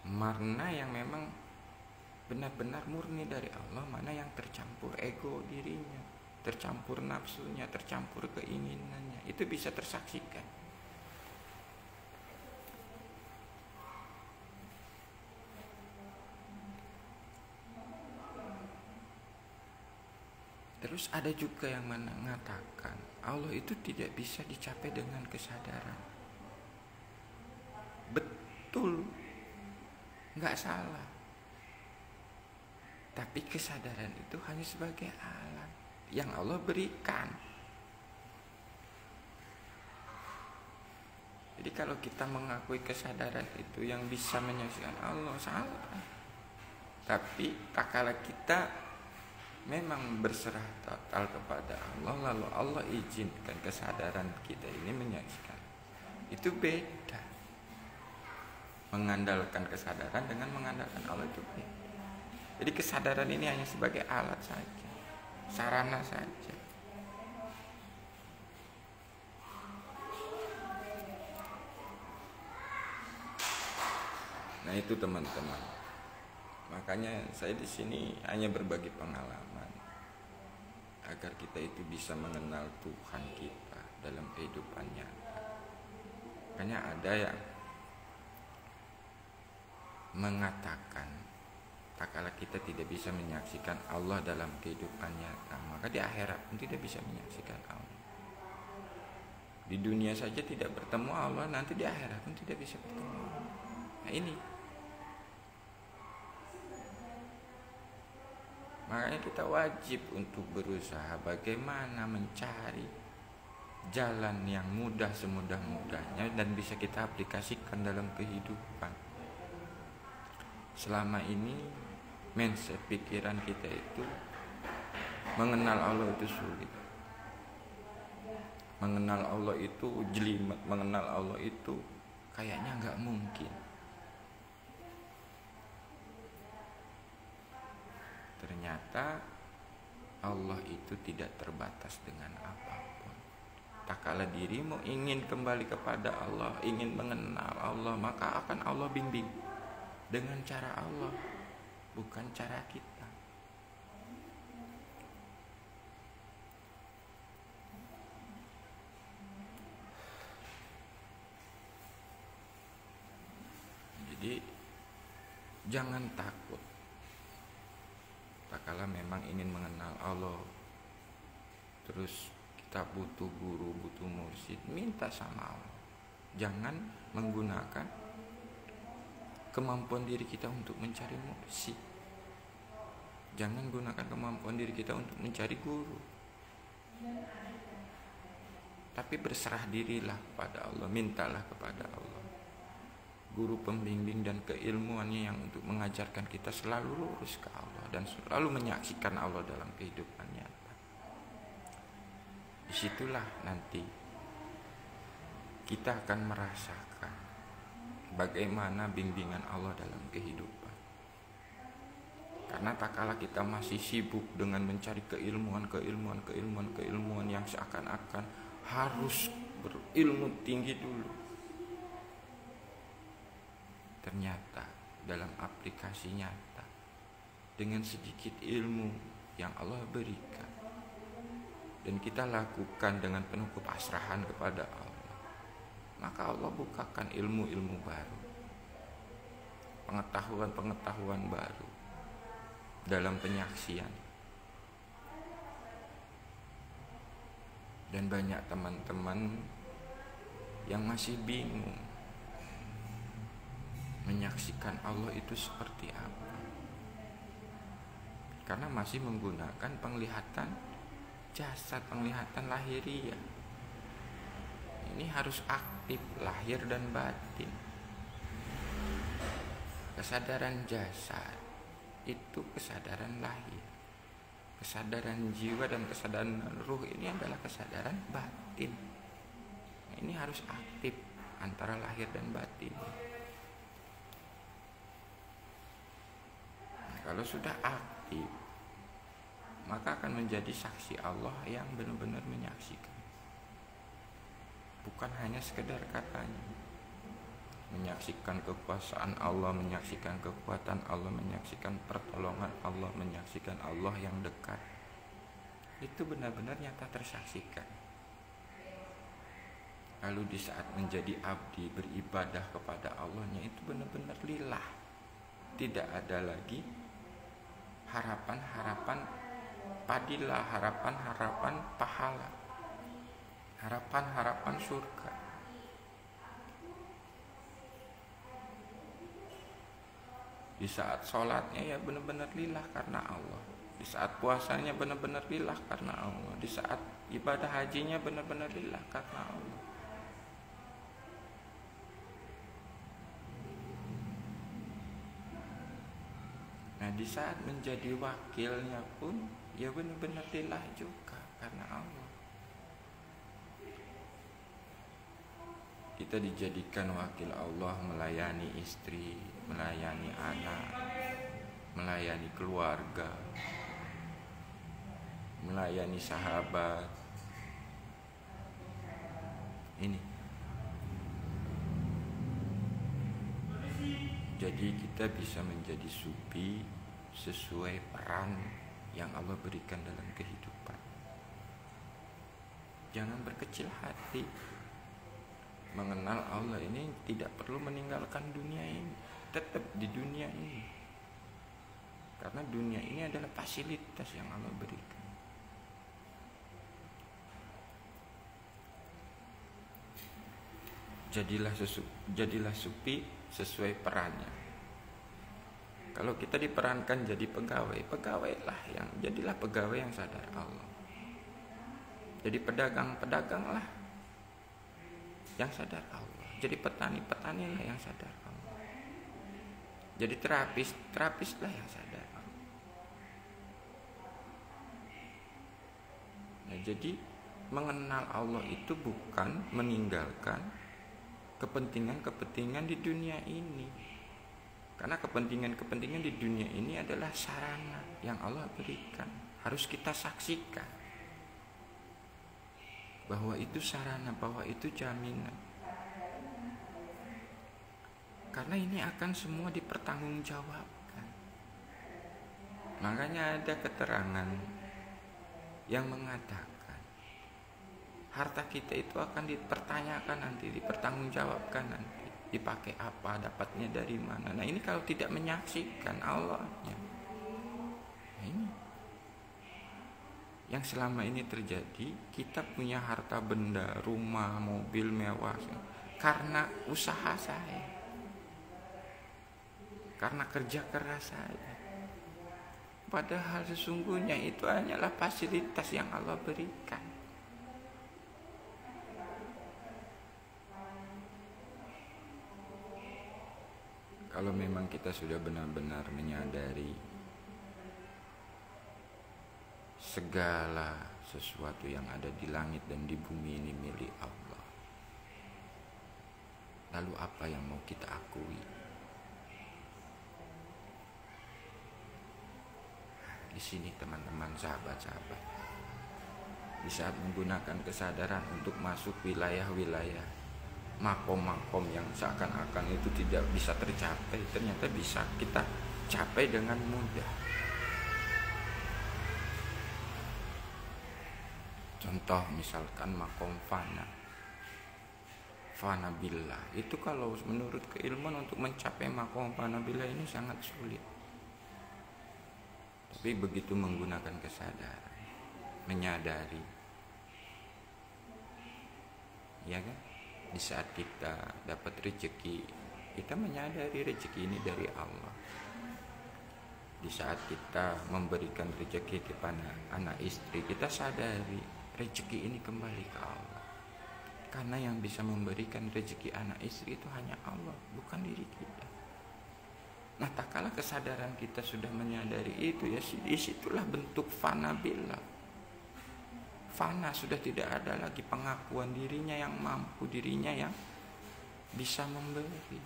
mana yang memang benar-benar murni dari Allah, mana yang tercampur ego dirinya, tercampur nafsunya, tercampur keinginannya. Itu bisa tersaksikan. Terus ada juga yang mengatakan Allah itu tidak bisa dicapai dengan kesadaran. Betul, nggak salah. Tapi kesadaran itu hanya sebagai alat yang Allah berikan. Jadi kalau kita mengakui kesadaran itu yang bisa menyaksikan Allah, salah. Tapi tak kala kita memang berserah total kepada Allah, lalu Allah izinkan kesadaran kita ini menyaksikan, itu beda. Mengandalkan kesadaran dengan mengandalkan Allah itu beda. Jadi kesadaran ini hanya sebagai alat saja, sarana saja. Nah itu teman-teman. Makanya saya di sini hanya berbagi pengalaman agar kita itu bisa mengenal Tuhan kita dalam kehidupannya. Makanya ada yang mengatakan tak kala kita tidak bisa menyaksikan Allah dalam kehidupan nyata, maka di akhirat pun tidak bisa menyaksikan Allah. Di dunia saja tidak bertemu Allah, nanti di akhirat pun tidak bisa bertemu Allah. Nah ini, makanya kita wajib untuk berusaha bagaimana mencari jalan yang mudah semudah-mudahnya dan bisa kita aplikasikan dalam kehidupan. Selama ini mindset pikiran kita itu mengenal Allah itu sulit, mengenal Allah itu jelimet, mengenal Allah itu kayaknya nggak mungkin. Ternyata Allah itu tidak terbatas dengan apapun. Tak kala dirimu ingin kembali kepada Allah, ingin mengenal Allah, maka akan Allah bimbing dengan cara Allah, bukan cara kita. Jadi jangan takut. Tak kala memang ingin mengenal Allah, terus kita butuh guru, butuh mursyid, minta sama Allah. Jangan menggunakan kemampuan diri kita untuk mencari mursyid. Jangan gunakan kemampuan diri kita untuk mencari guru. Tapi berserah dirilah kepada Allah, mintalah kepada Allah guru pembimbing dan keilmuannya yang untuk mengajarkan kita selalu lurus ke Allah dan selalu menyaksikan Allah dalam kehidupan nyata. Disitulah nanti kita akan merasakan bagaimana bimbingan Allah dalam kehidupan. Karena tak kala kita masih sibuk dengan mencari keilmuan yang seakan-akan harus berilmu tinggi dulu, ternyata dalam aplikasi nyata dengan sedikit ilmu yang Allah berikan dan kita lakukan dengan penuh kepasrahan kepada Allah, maka Allah bukakan ilmu-ilmu baru, pengetahuan-pengetahuan baru dalam penyaksian. Dan banyak teman-teman yang masih bingung menyaksikan Allah itu seperti apa, karena masih menggunakan penglihatan jasad, penglihatan lahiriah. Ini harus aktif, lahir dan batin. Kesadaran jasad itu kesadaran lahir, kesadaran jiwa dan kesadaran ruh ini adalah kesadaran batin. Ini harus aktif antara lahir dan batin. Kalau sudah aktif, maka akan menjadi saksi Allah yang benar-benar menyaksikan. Bukan hanya sekedar katanya. Menyaksikan kekuasaan Allah, menyaksikan kekuatan Allah, menyaksikan pertolongan Allah, menyaksikan Allah yang dekat. Itu benar-benar nyata tersaksikan. Lalu di saat menjadi abdi, beribadah kepada Allahnya itu benar-benar lillah. Tidak ada lagi harapan-harapan padilah, harapan-harapan pahala, harapan-harapan surga. Di saat sholatnya ya benar-benar lillah karena Allah. Di saat puasanya benar-benar lillah karena Allah. Di saat ibadah hajinya benar-benar lillah karena Allah. Nah di saat menjadi wakilnya pun ya benar-benar lillah juga karena Allah. Kita dijadikan wakil Allah, melayani istri, melayani anak, melayani keluarga, melayani sahabat. Ini Jadi kita bisa menjadi sufi sesuai peran yang Allah berikan dalam kehidupan. Jangan berkecil hati. Mengenal Allah ini tidak perlu meninggalkan dunia ini, tetap di dunia ini. Karena dunia ini adalah fasilitas yang Allah berikan. Jadilah sufi sesuai perannya. Kalau kita diperankan jadi pegawai, jadilah pegawai yang sadar Allah. Jadi pedaganglah yang sadar Allah. Jadi petanilah yang sadar Allah. Jadi terapislah yang sadar Allah. Nah, jadi mengenal Allah itu bukan meninggalkan kepentingan-kepentingan di dunia ini. Karena kepentingan-kepentingan di dunia ini adalah sarana yang Allah berikan. Harus kita saksikan bahwa itu sarana, bahwa itu jaminan. Karena ini akan semua dipertanggungjawabkan. Makanya ada keterangan yang mengatakan harta kita itu akan dipertanyakan nanti, dipertanggungjawabkan nanti. Dipakai apa, dapatnya dari mana. Nah ini kalau tidak menyaksikan Allahnya. Nah ini yang selama ini terjadi, kita punya harta benda, rumah, mobil mewah karena usaha saya, karena kerja keras saya. Padahal sesungguhnya itu hanyalah fasilitas yang Allah berikan. Kalau memang kita sudah benar-benar menyadari segala sesuatu yang ada di langit dan di bumi ini milik Allah, lalu apa yang mau kita akui? Di sini teman-teman, sahabat-sahabat, di saat menggunakan kesadaran untuk masuk wilayah-wilayah, makom-makom yang seakan-akan itu tidak bisa tercapai, ternyata bisa kita capai dengan mudah. Contoh misalkan makom fana billah, itu kalau menurut keilmuan untuk mencapai makom fana billah ini sangat sulit. Tapi begitu menggunakan kesadaran, menyadari, ya kan? Di saat kita dapat rezeki, kita menyadari rezeki ini dari Allah. Di saat kita memberikan rezeki kepada anak istri, kita sadari rezeki ini kembali ke Allah. Karena yang bisa memberikan rezeki anak istri itu hanya Allah, bukan diri kita. Nah, tak kala kesadaran kita sudah menyadari itu, ya disitulah bentuk fana billah. Fana, sudah tidak ada lagi pengakuan dirinya yang mampu, dirinya yang bisa memberi.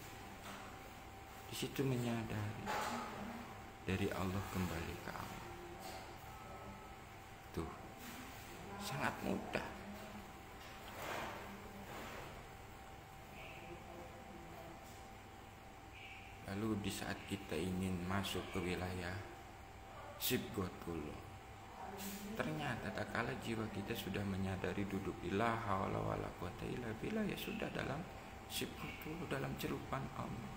Di situ menyadari dari Allah kembali ke Allah. Tuh, sangat mudah. Lalu di saat kita ingin masuk ke wilayah Sibghatullah, ternyata tak kala jiwa kita sudah menyadari duduk di la haula wala quwata illa billah, ya sudah dalam sibghatullah, dalam celupan Allah.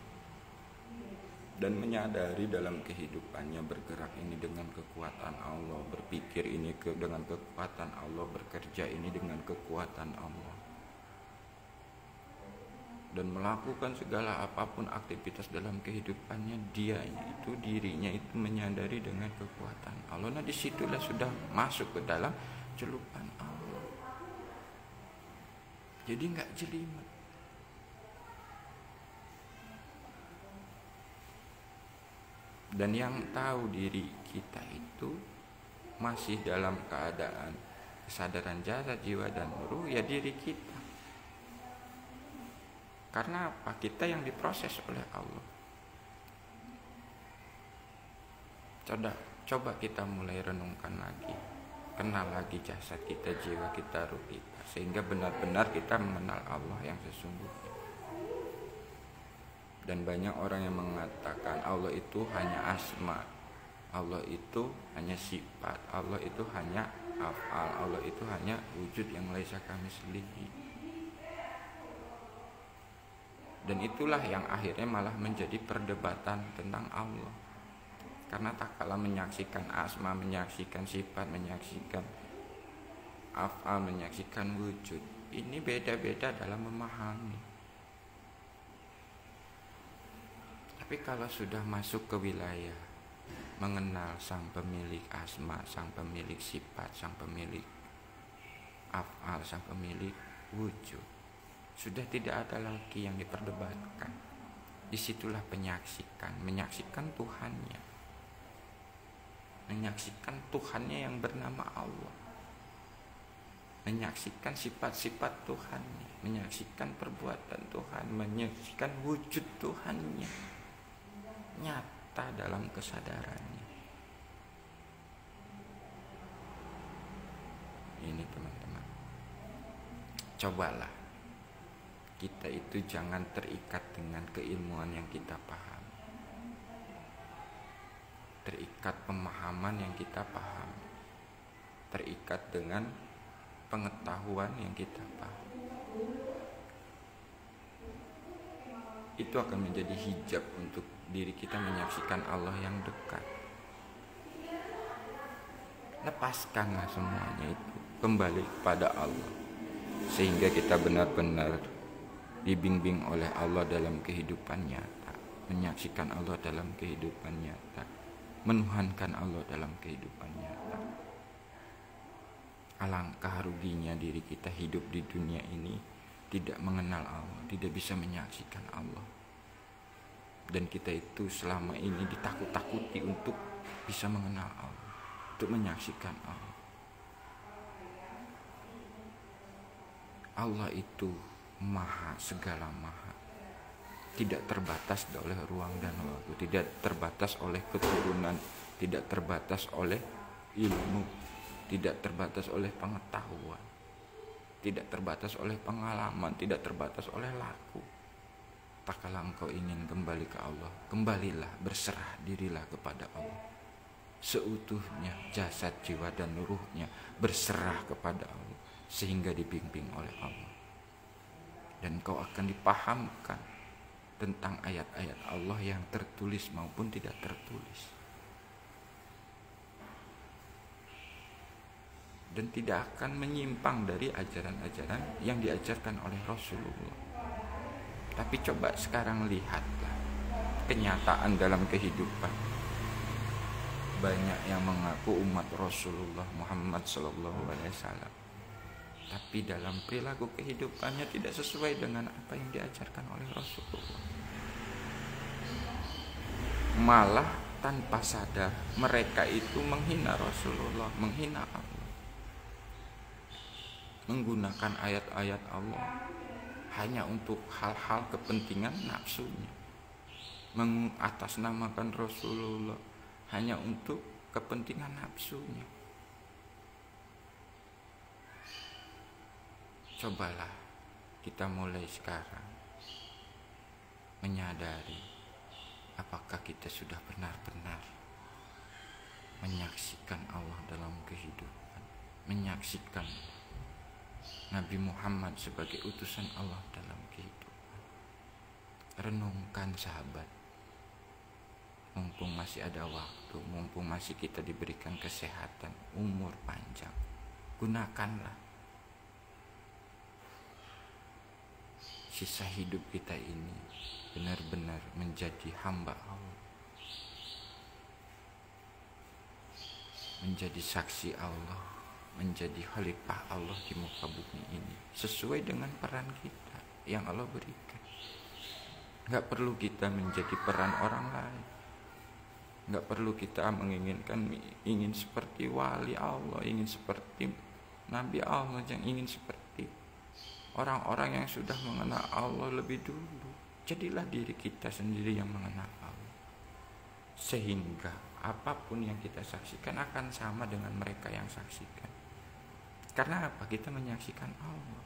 Dan menyadari dalam kehidupannya bergerak ini dengan kekuatan Allah, berpikir ini dengan kekuatan Allah, bekerja ini dengan kekuatan Allah, dan melakukan segala apapun aktivitas dalam kehidupannya, dirinya itu menyadari dengan kekuatan Allah. Nah, disitulah sudah masuk ke dalam celupan Allah. Jadi nggak jelimet. Dan yang tahu diri kita itu masih dalam keadaan kesadaran jasad, jiwa dan ruh, ya diri kita. Karena apa? Kita yang diproses oleh Allah. Coba kita mulai renungkan lagi, kenal lagi jasad kita, jiwa kita, ruh kita, sehingga benar-benar kita mengenal Allah yang sesungguhnya. Dan banyak orang yang mengatakan Allah itu hanya asma, Allah itu hanya sifat, Allah itu hanya af'al, Allah itu hanya wujud yang laisa kamitslihi. Dan itulah yang akhirnya malah menjadi perdebatan tentang Allah. Karena tak kalah menyaksikan asma, menyaksikan sifat, menyaksikan af'al, menyaksikan wujud, ini beda-beda dalam memahami. Tapi kalau sudah masuk ke wilayah mengenal sang pemilik asma, sang pemilik sifat, sang pemilik af'al, sang pemilik wujud, sudah tidak ada lagi yang diperdebatkan. Disitulah menyaksikan Tuhannya, menyaksikan Tuhannya yang bernama Allah, menyaksikan sifat-sifat Tuhannya, menyaksikan perbuatan Tuhan, menyaksikan wujud Tuhannya nyata dalam kesadarannya. Ini teman-teman, cobalah kita itu jangan terikat dengan keilmuan yang kita paham, terikat pemahaman yang kita paham, terikat dengan pengetahuan yang kita paham. Itu akan menjadi hijab untuk diri kita menyaksikan Allah yang dekat. Lepaskanlah semuanya itu, kembali kepada Allah, sehingga kita benar-benar dibimbing oleh Allah dalam kehidupan nyata, menyaksikan Allah dalam kehidupan nyata, menuhankan Allah dalam kehidupan nyata. Alangkah ruginya diri kita hidup di dunia ini tidak mengenal Allah, tidak bisa menyaksikan Allah. Dan kita itu selama ini ditakut-takuti untuk bisa mengenal Allah, untuk menyaksikan Allah. Allah itu maha, segala maha, tidak terbatas oleh ruang dan waktu, tidak terbatas oleh keturunan, tidak terbatas oleh ilmu, tidak terbatas oleh pengetahuan, tidak terbatas oleh pengalaman, tidak terbatas oleh laku. Tak kala engkau ingin kembali ke Allah, kembalilah, berserah dirilah kepada Allah seutuhnya, jasad, jiwa, dan ruhnya berserah kepada Allah, sehingga dibimbing oleh Allah. Dan kau akan dipahamkan tentang ayat-ayat Allah yang tertulis maupun tidak tertulis, dan tidak akan menyimpang dari ajaran-ajaran yang diajarkan oleh Rasulullah. Tapi coba sekarang lihatlah kenyataan dalam kehidupan. Banyak yang mengaku umat Rasulullah Muhammad SAW, tapi dalam perilaku kehidupannya tidak sesuai dengan apa yang diajarkan oleh Rasulullah. Malah tanpa sadar mereka itu menghina Rasulullah, menghina Allah, menggunakan ayat-ayat Allah hanya untuk hal-hal kepentingan nafsunya, mengatasnamakan Rasulullah hanya untuk kepentingan nafsunya. Cobalah kita mulai sekarang menyadari apakah kita sudah benar-benar menyaksikan Allah dalam kehidupan, menyaksikan Nabi Muhammad sebagai utusan Allah dalam kehidupan. Renungkan sahabat, mumpung masih ada waktu, mumpung masih kita diberikan kesehatan, umur panjang, gunakanlah sisa hidup kita ini benar-benar menjadi hamba Allah, menjadi saksi Allah, menjadi khalifah Allah di muka bumi ini, sesuai dengan peran kita yang Allah berikan. Gak perlu kita menjadi peran orang lain, gak perlu kita ingin seperti wali Allah, ingin seperti Nabi Allah, yang ingin seperti orang-orang yang sudah mengenal Allah lebih dulu. Jadilah diri kita sendiri yang mengenal Allah, sehingga apapun yang kita saksikan akan sama dengan mereka yang saksikan. Karena apa? Kita menyaksikan Allah,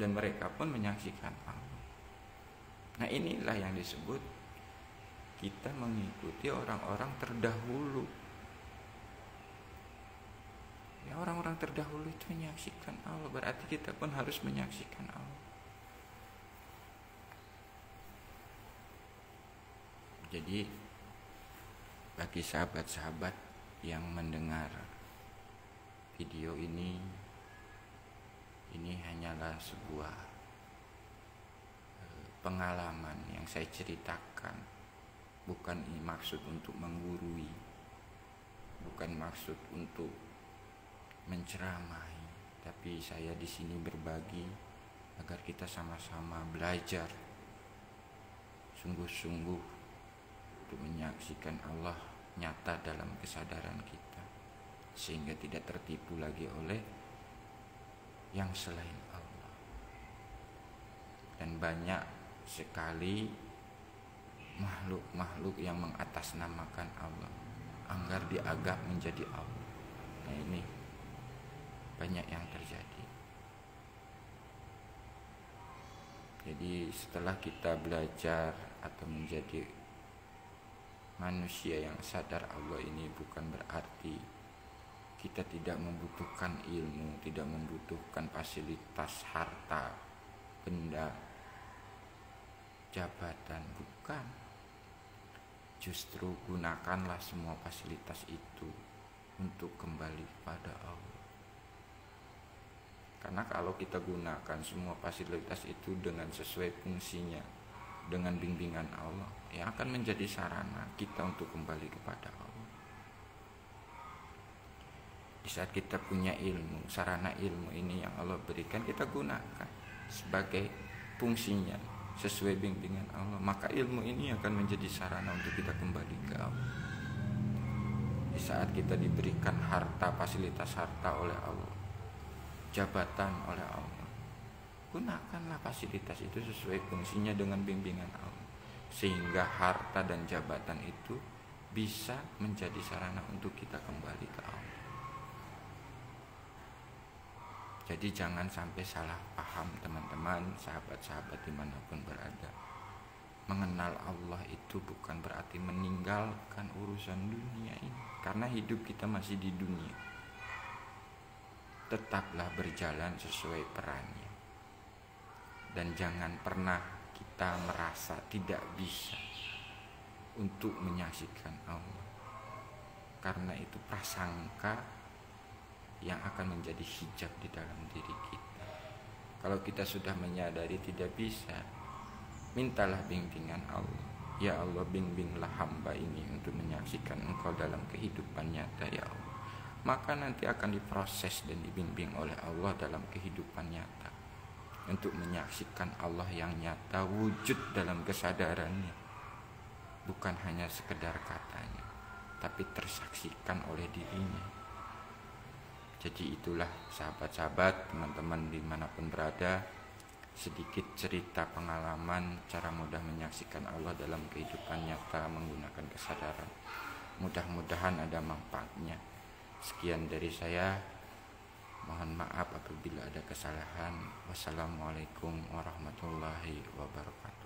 dan mereka pun menyaksikan Allah. Nah, inilah yang disebut kita mengikuti orang-orang terdahulu. Ya, orang-orang terdahulu itu menyaksikan Allah, berarti kita pun harus menyaksikan Allah. Jadi bagi sahabat-sahabat yang mendengar video ini hanyalah sebuah pengalaman yang saya ceritakan, bukan maksud untuk menggurui, bukan maksud untuk menceramahi, tapi saya di sini berbagi agar kita sama-sama belajar sungguh-sungguh untuk menyaksikan Allah nyata dalam kesadaran kita, sehingga tidak tertipu lagi oleh yang selain Allah. Dan banyak sekali makhluk-makhluk yang mengatasnamakan Allah agar dianggap menjadi Allah. Nah, ini banyak yang terjadi. Jadi setelah kita belajar atau menjadi manusia yang sadar Allah ini, bukan berarti kita tidak membutuhkan ilmu, tidak membutuhkan fasilitas, harta, benda, jabatan, bukan. Justru gunakanlah semua fasilitas itu untuk kembali pada Allah. Karena kalau kita gunakan semua fasilitas itu dengan sesuai fungsinya, dengan bimbingan Allah, yang akan menjadi sarana kita untuk kembali kepada Allah. Di saat kita punya ilmu, sarana ilmu ini yang Allah berikan, kita gunakan sebagai fungsinya sesuai bimbingan Allah, maka ilmu ini akan menjadi sarana untuk kita kembali ke Allah. Di saat kita diberikan harta, fasilitas harta oleh Allah, jabatan oleh Allah, gunakanlah fasilitas itu sesuai fungsinya dengan bimbingan Allah, sehingga harta dan jabatan itu bisa menjadi sarana untuk kita kembali ke Allah. Jadi jangan sampai salah paham teman-teman, sahabat-sahabat dimanapun berada. Mengenal Allah itu bukan berarti meninggalkan urusan dunia ini, karena hidup kita masih di dunia. Tetaplah berjalan sesuai perannya, dan jangan pernah kita merasa tidak bisa untuk menyaksikan Allah, karena itu prasangka yang akan menjadi hijab di dalam diri kita. Kalau kita sudah menyadari tidak bisa, mintalah bimbingan Allah. Ya Allah, bimbinglah hamba ini untuk menyaksikan Engkau dalam kehidupan nyata, ya Allah. Maka nanti akan diproses dan dibimbing oleh Allah dalam kehidupan nyata, untuk menyaksikan Allah yang nyata wujud dalam kesadarannya, bukan hanya sekedar katanya, tapi tersaksikan oleh dirinya. Jadi itulah sahabat-sahabat, teman-teman dimanapun berada, sedikit cerita pengalaman cara mudah menyaksikan Allah dalam kehidupan nyata menggunakan kesadaran. Mudah-mudahan ada manfaatnya. Sekian dari saya, mohon maaf apabila ada kesalahan. Wassalamualaikum warahmatullahi wabarakatuh.